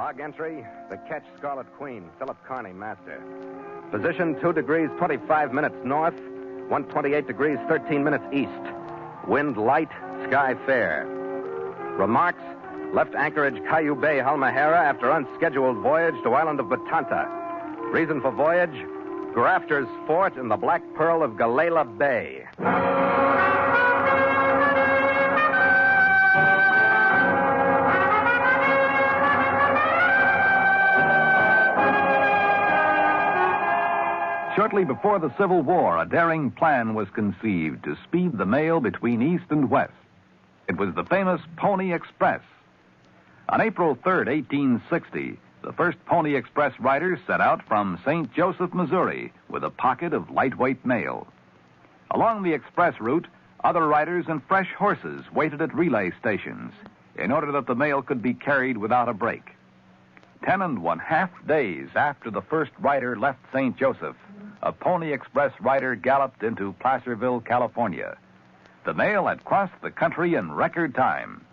Log entry, the ketch Scarlet Queen, Philip Kearney, master. Position 2 degrees 25 minutes north, 128 degrees 13 minutes east. Wind light, sky fair. Remarks, left anchorage Caillou Bay, Halmahera after unscheduled voyage to island of Batanta. Reason for voyage, Grafters Fort in the Black Pearl of Galahal Bay. Shortly before the Civil War, a daring plan was conceived to speed the mail between East and West. It was the famous Pony Express. On April 3rd, 1860, the first Pony Express riders set out from St. Joseph, Missouri, with a pocket of lightweight mail. Along the express route, other riders and fresh horses waited at relay stations in order that the mail could be carried without a break. 10½ days after the first rider left St. Joseph, a Pony Express rider galloped into Placerville, California. The mail had crossed the country in record time.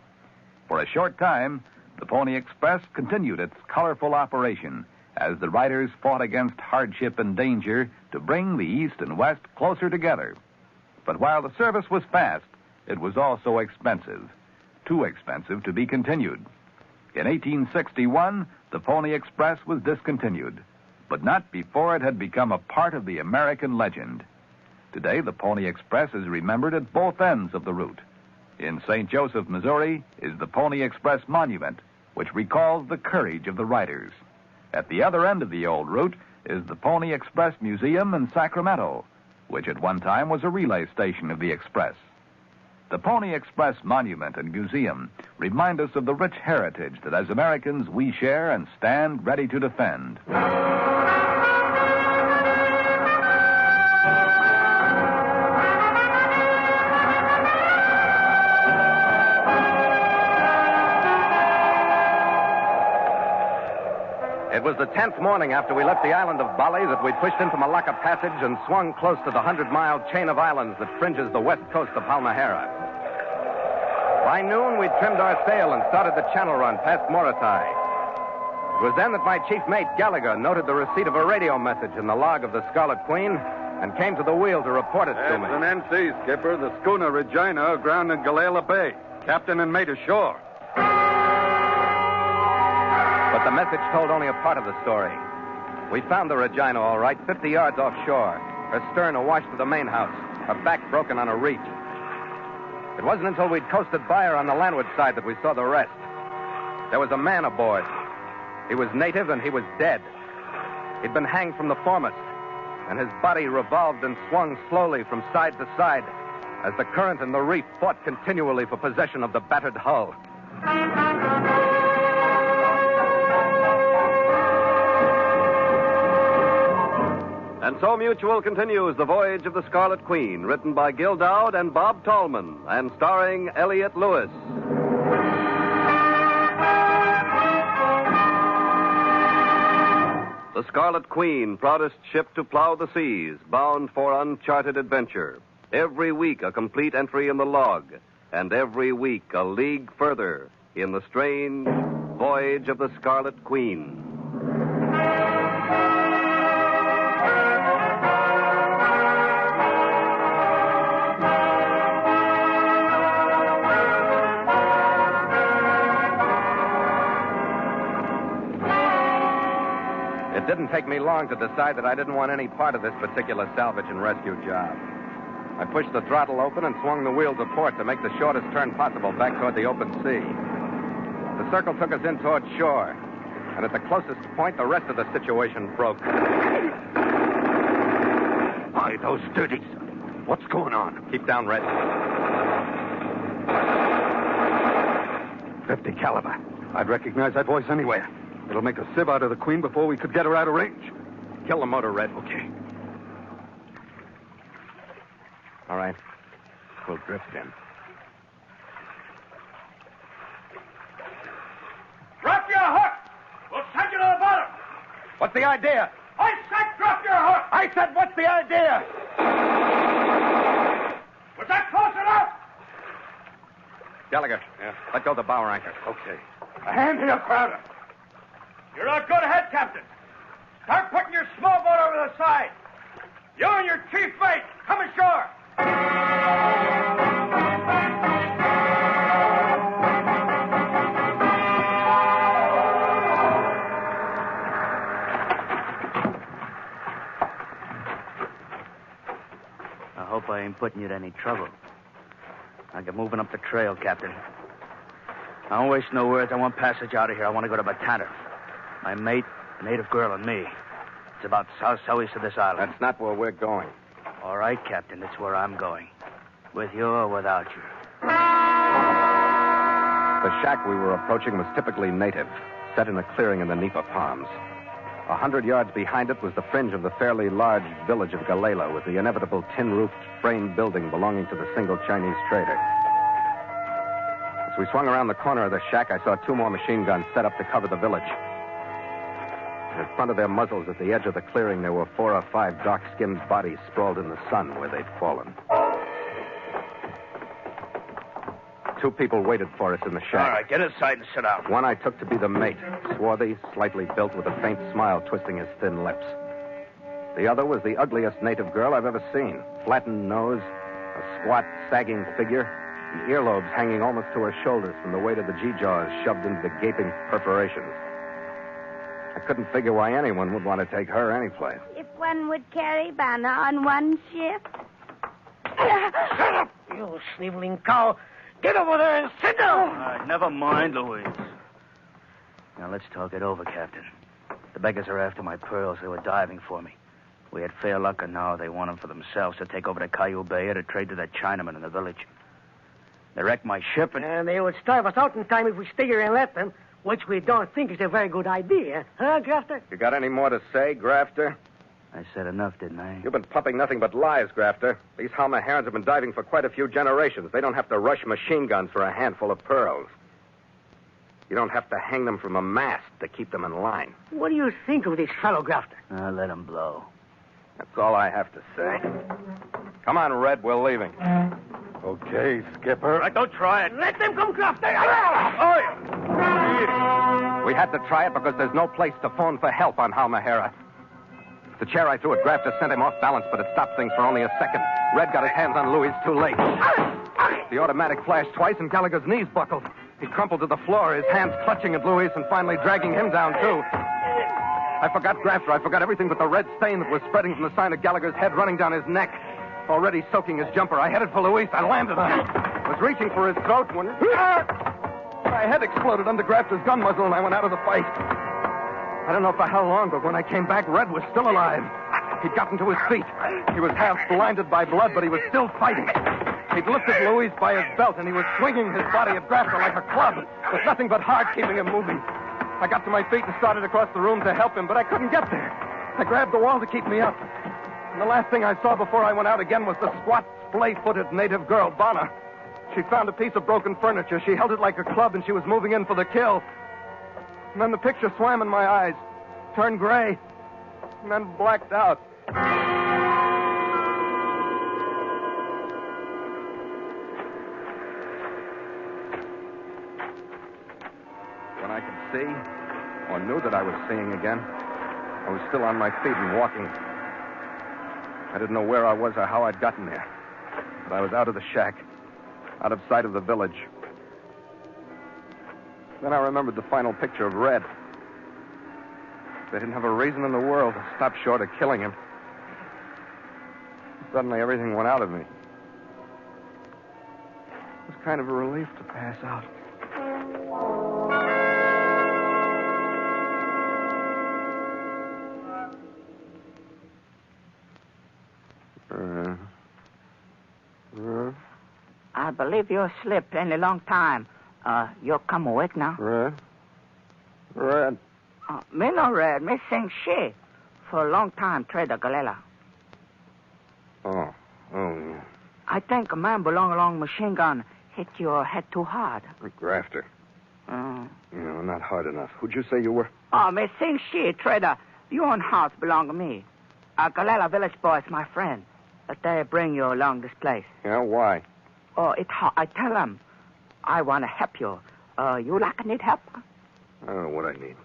For a short time, the Pony Express continued its colorful operation as the riders fought against hardship and danger to bring the East and West closer together. But while the service was fast, it was also expensive. Too expensive to be continued. In 1861, the Pony Express was discontinued, but not before it had become a part of the American legend. Today, the Pony Express is remembered at both ends of the route. In St. Joseph, Missouri, is the Pony Express Monument, which recalls the courage of the riders. At the other end of the old route is the Pony Express Museum in Sacramento, which at one time was a relay station of the Express. The Pony Express Monument and Museum remind us of the rich heritage that as Americans we share and stand ready to defend. It was the 10th morning after we left the island of Bali that we pushed into Malacca Passage and swung close to the 100-mile chain of islands that fringes the west coast of Halmahera. By noon, we'd trimmed our sail and started the channel run past Morotai. It was then that my chief mate, Gallagher, noted the receipt of a radio message in the log of the Scarlet Queen and came to the wheel to report it to me. It's an NC, Skipper. The schooner Regina aground in Galahal Bay. Captain and mate ashore. But the message told only a part of the story. We found the Regina all right, 50 yards offshore, her stern awash to the main house, her back broken on a reef. It wasn't until we'd coasted by her on the landward side that we saw the rest. There was a man aboard. He was native and he was dead. He'd been hanged from the foremast, and his body revolved and swung slowly from side to side as the current and the reef fought continually for possession of the battered hull. And so Mutual continues The Voyage of the Scarlet Queen, written by Gil Doud and Bob Tallman, and starring Elliott Lewis. The Scarlet Queen, proudest ship to plow the seas, bound for uncharted adventure. Every week a complete entry in the log, and every week a league further in the strange Voyage of the Scarlet Queen. It didn't take me long to decide that I didn't want any part of this particular salvage and rescue job. I pushed the throttle open and swung the wheel to port to make the shortest turn possible back toward the open sea. The circle took us in toward shore, and at the closest point, the rest of the situation broke. Why, those dirties. What's going on? Keep down, Red. 50 caliber. I'd recognize that voice anywhere. It'll make a sieve out of the Queen before we could get her out of range. Kill the motor, Red. Okay. All right. We'll drift in. Drop your hook! We'll send you to the bottom! What's the idea? I said drop your hook! I said, what's the idea? Was that close enough? Gallagher. Yeah? Let go the bower anchor. Okay. A hand here, Crowder. You're a good head, Captain. Start putting your small boat over the side. You and your chief mate, come ashore. I hope I ain't putting you to any trouble. I get moving up the trail, Captain. I don't waste no words. I want passage out of here. I want to go to Batana. My mate, a native girl, and me. It's about southeast of this island. That's not where we're going. All right, Captain. It's where I'm going. With you or without you. The shack we were approaching was typically native, set in a clearing in the nipa palms. 100 yards behind it was the fringe of the fairly large village of Galahal, with the inevitable tin-roofed frame building belonging to the single Chinese trader. As we swung around the corner of the shack, I saw 2 more machine guns set up to cover the village. In front of their muzzles at the edge of the clearing, there were 4 or 5 dark-skinned bodies sprawled in the sun where they'd fallen. 2 people waited for us in the shack. All right, get inside and sit down. One I took to be the mate, swarthy, slightly built, with a faint smile twisting his thin lips. The other was the ugliest native girl I've ever seen. Flattened nose, a squat, sagging figure, and earlobes hanging almost to her shoulders from the weight of the G-jaws shoved into the gaping perforations. I couldn't figure why anyone would want to take her anyplace. If one would carry Banner on one ship. Shut up, you sniveling cow. Get over there and sit down. All right, never mind, Louise. Now, let's talk it over, Captain. The beggars are after my pearls. They were diving for me. We had fair luck, and now they want them for themselves to take over to Caillou Bay to trade to that Chinaman in the village. They wrecked my ship, And they would starve us out in time if we stay here and let them, which we don't think is a very good idea. Huh, Grafter? You got any more to say, Grafter? I said enough, didn't I? You've been pumping nothing but lies, Grafter. These Halmaherans have been diving for quite a few generations. They don't have to rush machine guns for a handful of pearls. You don't have to hang them from a mast to keep them in line. What do you think of this fellow, Grafter? Let him blow. That's all I have to say. Come on, Red, we're leaving. Okay, Skipper. Right, don't try it. Let them come, Grafter. Oh, yeah. We had to try it because there's no place to phone for help on Halmahera. The chair I threw at Grafter sent him off balance, but it stopped things for only a second. Red got his hands on Louis too late. The automatic flashed twice, and Gallagher's knees buckled. He crumpled to the floor, his hands clutching at Louis and finally dragging him down, too. I forgot Grafter. I forgot everything but the red stain that was spreading from the side of Gallagher's head running down his neck, already soaking his jumper. I headed for Louis. I landed on him. Was reaching for his throat when my head exploded under Grafter's gun muzzle, and I went out of the fight. I don't know for how long, but when I came back, Red was still alive. He'd gotten to his feet. He was half blinded by blood, but he was still fighting. He'd lifted Louise by his belt, and he was swinging his body at Grafter like a club, with nothing but heart keeping him moving. I got to my feet and started across the room to help him, but I couldn't get there. I grabbed the wall to keep me up. And the last thing I saw before I went out again was the squat, splay-footed native girl, Bonna. She found a piece of broken furniture. She held it like a club, and she was moving in for the kill. And then the picture swam in my eyes, turned gray, and then blacked out. When I could see, or knew that I was seeing again, I was still on my feet and walking. I didn't know where I was or how I'd gotten there, but I was out of the shack, out of sight of the village. Then I remembered the final picture of Red. They didn't have a reason in the world to stop short of killing him. Suddenly, everything went out of me. It was kind of a relief to pass out. I believe you slept in a long time. You'll come awake now. Red. Me no Red. Me sing she. For a long time, trader Galahal. Oh, yeah. I think a man belong along machine gun hit your head too hard. Grafter. No, not hard enough. Who'd you say you were? Oh, me sing she, trader. Your own house belong to me. Galahal village boy is my friend. But they bring you along this place. Yeah, why? Oh, it's hot. I tell them, I want to help you. You like need help? I don't know what I need.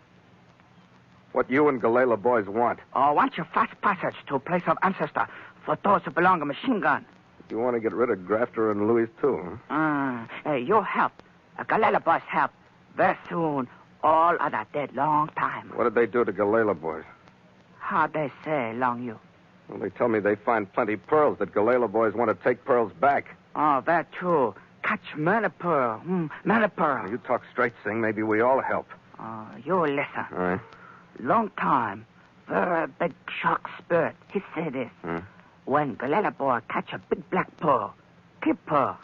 What you and Galahal boys want? Want your fast passage to a place of ancestor for those who belong to machine gun. You want to get rid of Grafter and Louis, too, huh? Hey, you help. Galahal boys help. Very soon, all are dead long time. What did they do to Galahal boys? How they say, long you? Well, they tell me they find plenty pearls, that Galahal boys want to take pearls back. Oh, that's true. Catch many pearl. Many pearl. You talk straight, Sing. Maybe we all help. You listen. All right. Long time, very big shark spirit. He say this. When Galahal boy catch a big black pearl, keep pearl.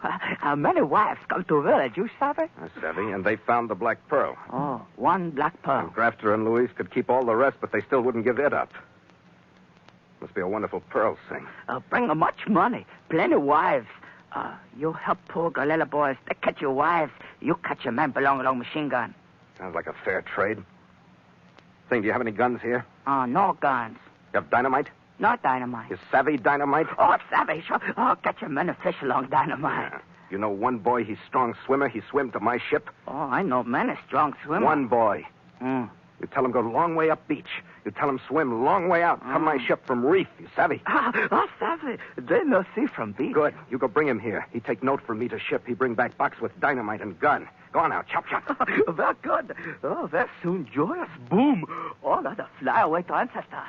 Many wives come to village, you savvy? I savvy, and they found the black pearl. Oh, one black pearl. And Grafter and Louis could keep all the rest, but they still wouldn't give it up. Must be a wonderful pearl, Sing. Bring much money, plenty wives. You help poor Galahal boys. They catch your wives. You catch your men belong along machine gun. Sounds like a fair trade. Sing, do you have any guns here? No guns. You have dynamite? Not dynamite. You savvy dynamite? Savvy, sure. Catch your men and fish along dynamite. Yeah. You know one boy, he's strong swimmer. He swim to my ship. I know many strong swimmer. One boy. You tell him go long way up beach. You tell him swim long way out. Come my ship from reef. You savvy? Savvy. They no see from beach. Good. You go bring him here. He take note from me to ship. He bring back box with dynamite and gun. Go on now. Chop, chop. Very good. Very soon joyous boom. All of the fly away to ancestor.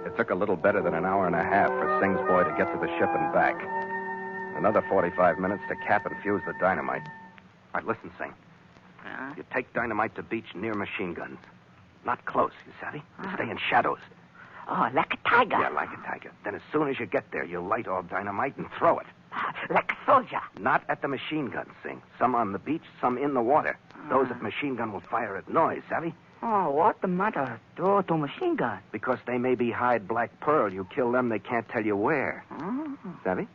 It took a little better than an hour and a half for Sing's boy to get to the ship and back. Another 45 minutes to cap and fuse the dynamite. All right, listen, Sing. You take dynamite to beach near machine guns. Not close, you savvy? You stay in shadows. Like a tiger. Yeah, like a tiger. Then as soon as you get there, you light all dynamite and throw it. Like a soldier. Not at the machine gun, Sing. Some on the beach, some in the water. Those at machine gun will fire at noise, savvy? What the matter? Throw to machine gun. Because they may be hide black pearl. You kill them, they can't tell you where. Savvy?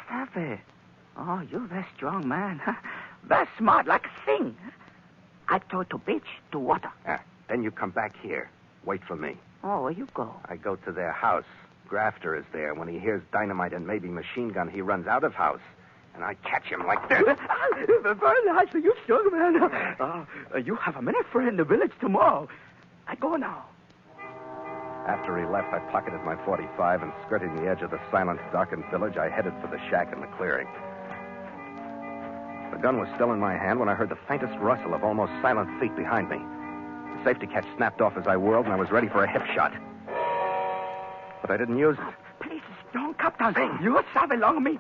Savvy. You're very strong, man. Very smart, like a Sing. I throw to beach, to water. Then you come back here. Wait for me. Where you go? I go to their house. Grafter is there. When he hears dynamite and maybe machine gun, he runs out of house. And I catch him like this. Very nice. You strong, man. You have a many friend in the village tomorrow. I go now. After he left, I pocketed my .45 and skirting the edge of the silent, darkened village, I headed for the shack in the clearing. The gun was still in my hand when I heard the faintest rustle of almost silent feet behind me. The safety catch snapped off as I whirled, and I was ready for a hip shot. But I didn't use it. Please, don't, Captain. Sing. You savvy along me.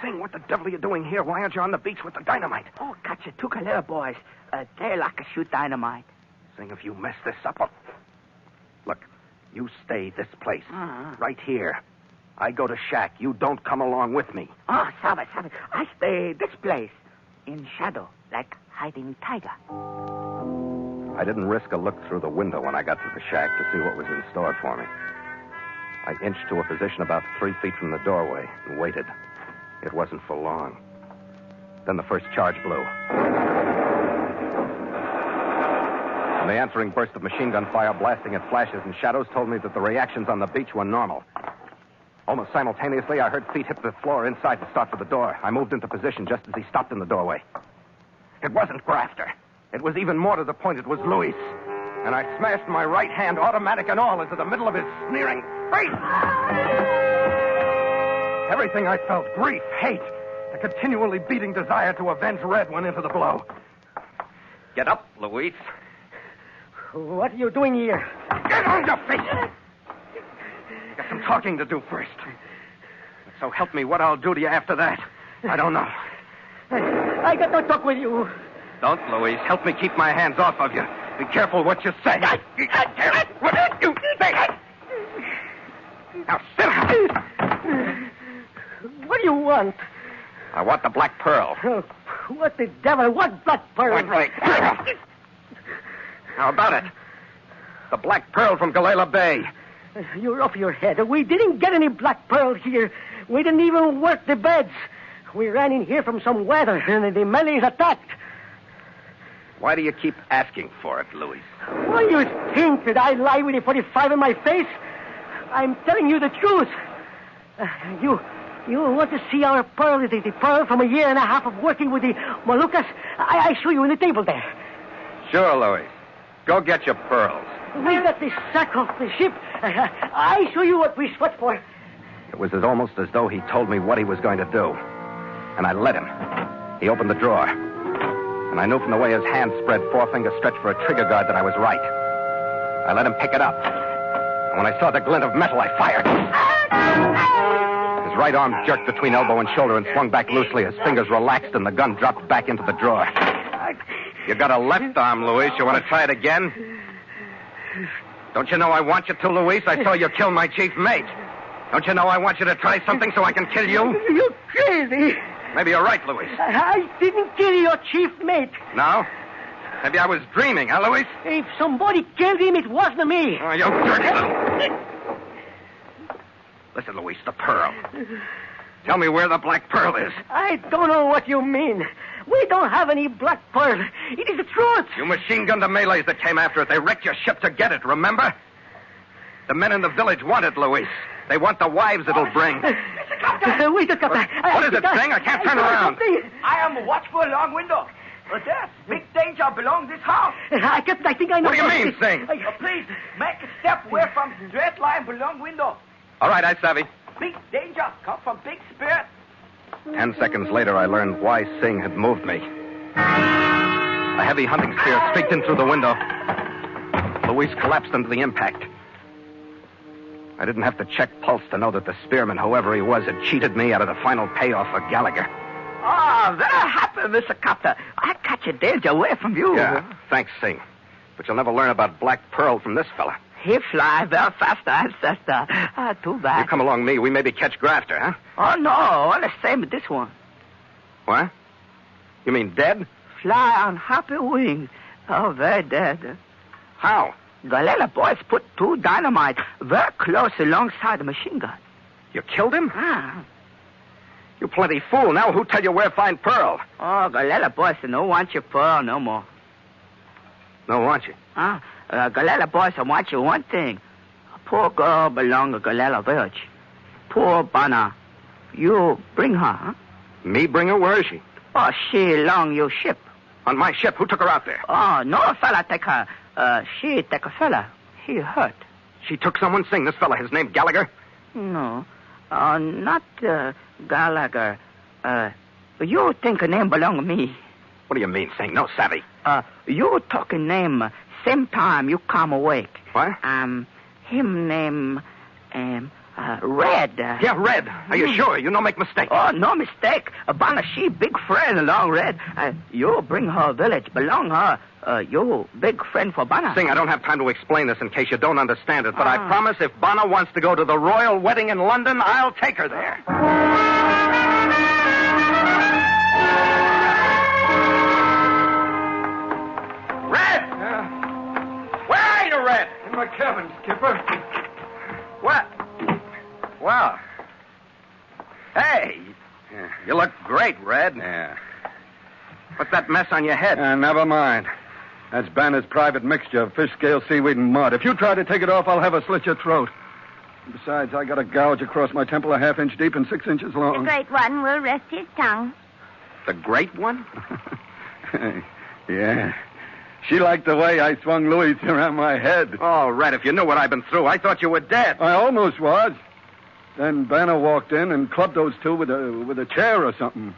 Sing, what the devil are you doing here? Why aren't you on the beach with the dynamite? Catch it. Two Galahal boys. They like to shoot dynamite. Sing, if you mess this up, Look, you stay this place. Right here. I go to shack. You don't come along with me. Savvy. I stay this place. In shadow, like hiding tiger. I didn't risk a look through the window when I got to the shack to see what was in store for me. I inched to a position about 3 feet from the doorway and waited. It wasn't for long. Then the first charge blew. And the answering burst of machine gun fire blasting at flashes and shadows told me that the reactions on the beach were normal. Almost simultaneously, I heard feet hit the floor inside to start for the door. I moved into position just as he stopped in the doorway. It wasn't Grafter. It was even more to the point, it was Louis. And I smashed my right hand, automatic and all, into the middle of his sneering face. Everything I felt, grief, hate, a continually beating desire to avenge Red went into the blow. Get up, Louis. What are you doing here? Get on your feet! Got some talking to do first. So help me, what I'll do to you after that, I don't know. I got no talk with you. Don't, Louise. Help me keep my hands off of you. Be careful what you say. What you say? Now sit down. What do you want? I want the black pearl. What the devil? What black pearl? How about it? The black pearl from Galahal Bay. You're off your head. We didn't get any black pearl here. We didn't even work the beds. We ran in here from some weather, and the Malays attacked. Why do you keep asking for it, Louis? Why do you think that I lie with a .45 in my face? I'm telling you the truth. You want to see our pearl, the pearl from a year and a half of working with the Moluccas? I show you in the table there. Sure, Louis. Go get your pearls. We got the sack off the ship. I show you what we sweat for. It was almost as though he told me what he was going to do. And I let him. He opened the drawer. And I knew from the way his hand spread, forefinger stretched for a trigger guard, that I was right. I let him pick it up. And when I saw the glint of metal, I fired. His right arm jerked between elbow and shoulder and swung back loosely. His fingers relaxed and the gun dropped back into the drawer. You got a left arm, Luis. You want to try it again? Don't you know I want you to, Luis? I saw you kill my chief mate. Don't you know I want you to try something so I can kill you? You're crazy. Maybe you're right, Luis. I didn't kill your chief mate. No? Maybe I was dreaming, huh, Luis? If somebody killed him, it wasn't me. Oh, you dirty little... Listen, Luis, the pearl. Tell me where the black pearl is. I don't know what you mean. We don't have any black pearl. It is the truth. You machine gunned the Malays that came after it. They wrecked your ship to get it, remember? The men in the village want it, Luis. They want the wives it'll bring. Wait, Captain. What is it, Sing? I can't turn around. I am watchful long window. But there's big danger belong this house. Captain, I think I know. What do you mean, Sing? Please, make a step away from straight line belong window. All right, I savvy. Big danger come from big spirit. 10 seconds later, I learned why Sing had moved me. A heavy hunting spear streaked in through the window. Luis collapsed under the impact. I didn't have to check pulse to know that the spearman, whoever he was, had cheated me out of the final payoff for Gallagher. Oh, very happy, Mr. Captain. I catch a danger away from you. Yeah, thanks, Sing. But you'll never learn about Black Pearl from this fella. He fly very faster and faster. Too bad. You come along me, we maybe catch Grafter, huh? Oh, no, all the same with this one. What? You mean dead? Fly on happy wings. Oh, very dead. How? Galahal boys put 2 dynamite very close alongside the machine gun. You killed him? Ah. You plenty fool. Now who tell you where to find Pearl? Oh, Galahal boys no want your pearl no more. No, want you? Galahal boys want you one thing. A poor girl belong to Galahal village. Poor Bana. You bring her, huh? Me bring her? Where is she? Oh, she along your ship. On my ship? Who took her out there? Oh, no fella take her. She take a fella. He hurt. She took someone? Sing, this fella, his name Gallagher? No. Not Gallagher. You think a name belong to me. What do you mean, Sing? No savvy. You talk a name same time you come awake. What? Him name, Red. Yeah, Red. Are you sure? You no make mistake. Oh, no mistake. Bana, she big friend along Red. You bring her village, belong her. You big friend for Bana. Sing, I don't have time to explain this in case you don't understand it, but I promise if Bana wants to go to the royal wedding in London, I'll take her there. Red! Where are you, Red? In my cabin, Skipper. What? Well. Hey, you look great, Red. Yeah. What's that mess on your head? Never mind. That's Banner's private mixture of fish scale, seaweed, and mud. If you try to take it off, I'll have her slit your throat. Besides, I got a gouge across my temple 1/2 inch deep and 6 inches long. The great one will rest his tongue. The great one? Yeah. She liked the way I swung Louis around my head. Oh, Red, if you knew what I've been through, I thought you were dead. I almost was. Then Banner walked in and clubbed those two with a chair or something.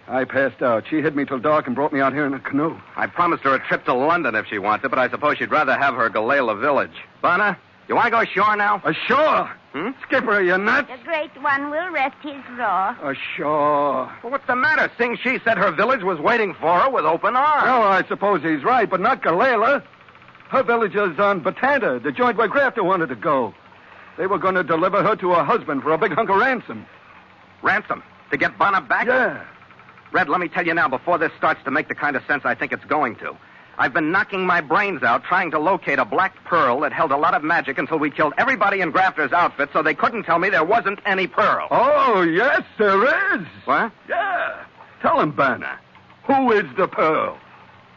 I passed out. She hid me till dark and brought me out here in a canoe. I promised her a trip to London if she wants it, but I suppose she'd rather have her Galahal village. Bana, you want to go ashore now? Ashore? Skipper, are you nuts? The great one will rest his raw. Ashore. Well, what's the matter? Sing, she said her village was waiting for her with open arms. Oh, I suppose he's right, but not Galahal. Her village is on Batanta, the joint where Grafter wanted to go. They were going to deliver her to her husband for a big hunk of ransom. Ransom? To get Bana back? Yeah. Red, let me tell you now, before this starts to make the kind of sense I think it's going to. I've been knocking my brains out trying to locate a black pearl that held a lot of magic until we killed everybody in Grafter's outfit so they couldn't tell me there wasn't any pearl. Oh, yes, there is. What? Yeah. Tell him, Banner. Who is the pearl?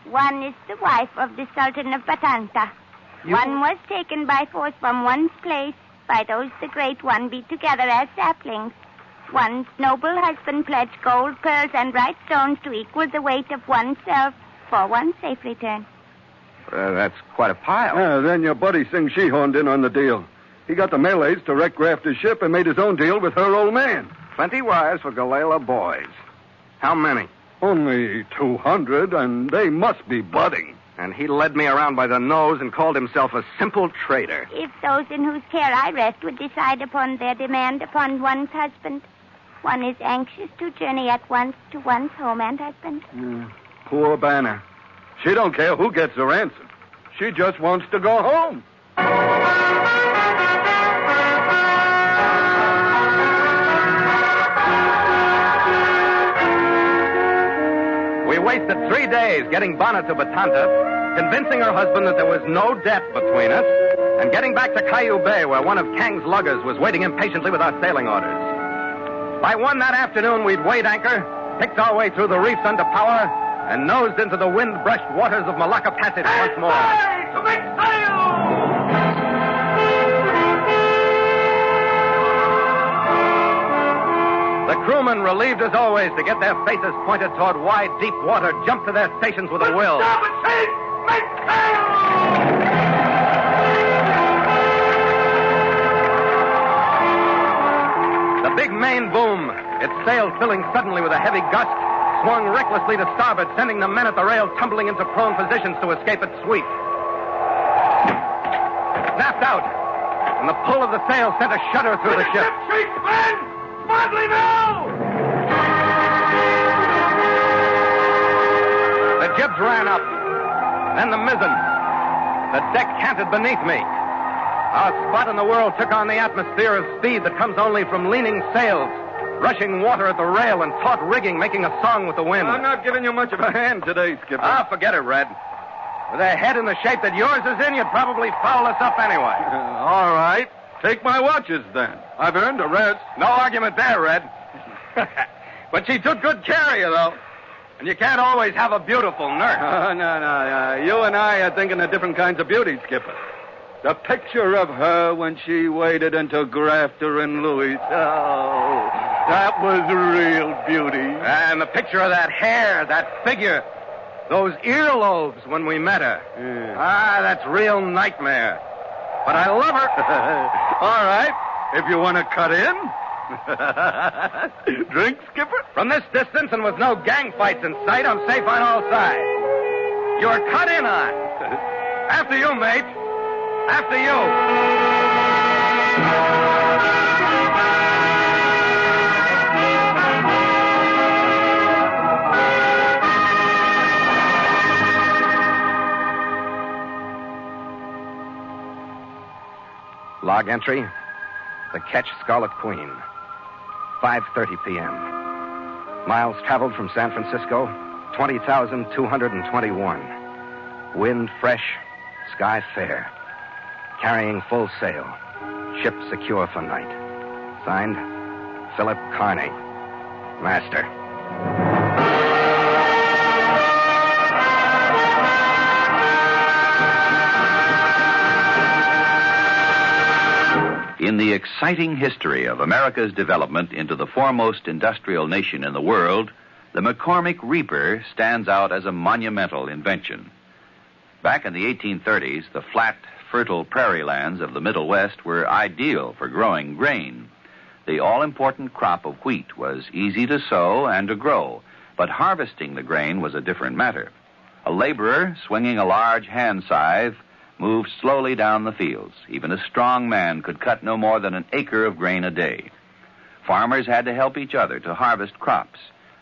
One is the wife of the Sultan of Batanta. One was taken by force from one's place. By those the great one be together as saplings. One's noble husband pledged gold, pearls, and bright stones to equal the weight of oneself for one's safe return. That's quite a pile. Yeah, then your buddy Sing Shi horned in on the deal. He got the Malays to wreck Grafters' ship and made his own deal with her old man. Plenty wise for Galahal boys. How many? Only 200, and they must be budding. And he led me around by the nose and called himself a simple trader. If those in whose care I rest would decide upon their demand upon one's husband, one is anxious to journey at once to one's home and husband. Poor Banner. She don't care who gets the ransom. She just wants to go home. We wasted 3 days getting Bana to Batanta, convincing her husband that there was no debt between us, and getting back to Cayuga Bay, where one of Kang's luggers was waiting impatiently with our sailing orders. By 1 that afternoon, we'd weighed anchor, picked our way through the reefs under power, and nosed into the wind-brushed waters of Malacca Passage once more. To make sail! The crewmen, relieved as always to get their faces pointed toward wide, deep water, jumped to their stations with a will. Starboard sheet! Make sail! The big main boom, its sail filling suddenly with a heavy gust, swung recklessly to starboard, sending the men at the rail tumbling into prone positions to escape its sweep. Snapped out, and the pull of the sail sent a shudder through the ship. Ship, men! Smartly now! The jibs ran up, then the mizzen. The deck canted beneath me. Our spot in the world took on the atmosphere of speed that comes only from leaning sails, rushing water at the rail and taut rigging, making a song with the wind. I'm not giving you much of a hand today, Skipper. Forget it, Red. With a head in the shape that yours is in, you'd probably foul us up anyway. All right. Take my watches, then. I've earned a rest. No argument there, Red. But she took good care of you, though. And you can't always have a beautiful nurse. No. You and I are thinking of different kinds of beauty, Skipper. The picture of her when she waded into Grafter and Louis. Oh, that was real beauty. And the picture of that hair, that figure, those earlobes when we met her. Yeah. That's real nightmare. But I love her. All right, if you want to cut in. Drink, Skipper? From this distance and with no gang fights in sight, I'm safe on all sides. You're cut in on. After you, mate. After you. Log entry, the ketch Scarlet Queen, 5:30 p.m. Miles traveled from San Francisco, 20,221. Wind fresh, sky fair. Carrying full sail. Ship secure for night. Signed, Philip Kearney, Master. In the exciting history of America's development into the foremost industrial nation in the world, the McCormick Reaper stands out as a monumental invention. Back in the 1830s, the flat, fertile prairie lands of the Middle West were ideal for growing grain. The all-important crop of wheat was easy to sow and to grow, but harvesting the grain was a different matter. A laborer swinging a large hand scythe moved slowly down the fields. Even a strong man could cut no more than an acre of grain a day. Farmers had to help each other to harvest crops,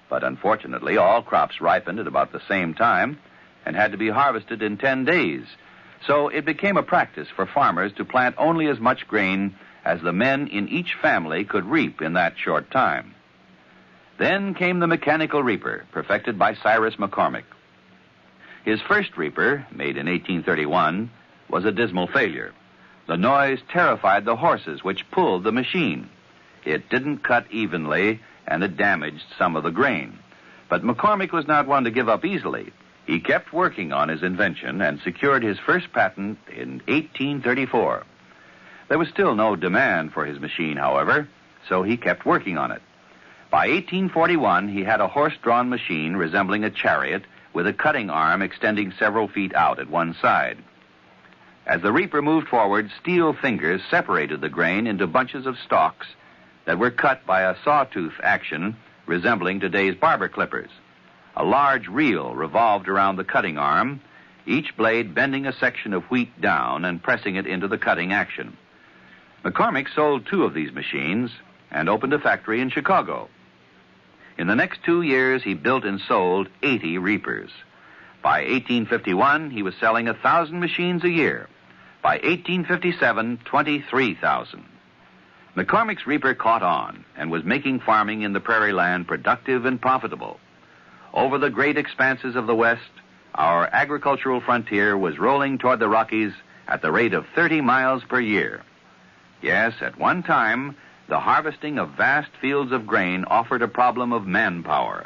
but unfortunately all crops ripened at about the same time and had to be harvested in 10 days. So it became a practice for farmers to plant only as much grain as the men in each family could reap in that short time. Then came the mechanical reaper, perfected by Cyrus McCormick. His first reaper, made in 1831, was a dismal failure. The noise terrified the horses which pulled the machine. It didn't cut evenly, and it damaged some of the grain. But McCormick was not one to give up easily. He kept working on his invention and secured his first patent in 1834. There was still no demand for his machine, however, so he kept working on it. By 1841, he had a horse-drawn machine resembling a chariot with a cutting arm extending several feet out at one side. As the reaper moved forward, steel fingers separated the grain into bunches of stalks that were cut by a sawtooth action resembling today's barber clippers. A large reel revolved around the cutting arm, each blade bending a section of wheat down and pressing it into the cutting action. McCormick sold 2 of these machines and opened a factory in Chicago. In the next 2 years, he built and sold 80 reapers. By 1851, he was selling 1,000 machines a year. By 1857, 23,000. McCormick's reaper caught on and was making farming in the prairie land productive and profitable. Over the great expanses of the West, our agricultural frontier was rolling toward the Rockies at the rate of 30 miles per year. Yes, at one time, the harvesting of vast fields of grain offered a problem of manpower.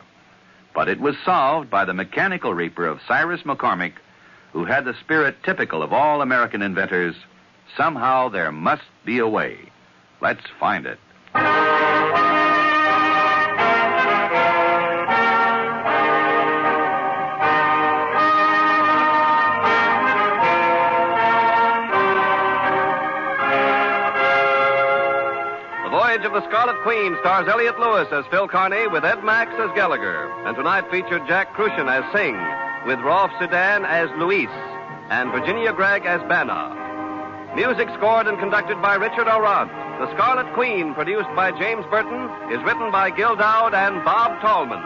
But it was solved by the mechanical reaper of Cyrus McCormick, who had the spirit typical of all American inventors. Somehow there must be a way. Let's find it. The Voyage of the Scarlet Queen stars Elliott Lewis as Phil Kearney with Ed Max as Gallagher. And tonight featured Jack Crucian as Sing, with Rolf Sedan as Luis, and Virginia Gregg as Banna. Music scored and conducted by Richard O'Rod. The Scarlet Queen, produced by James Burton, is written by Gil Doud and Bob Tallman.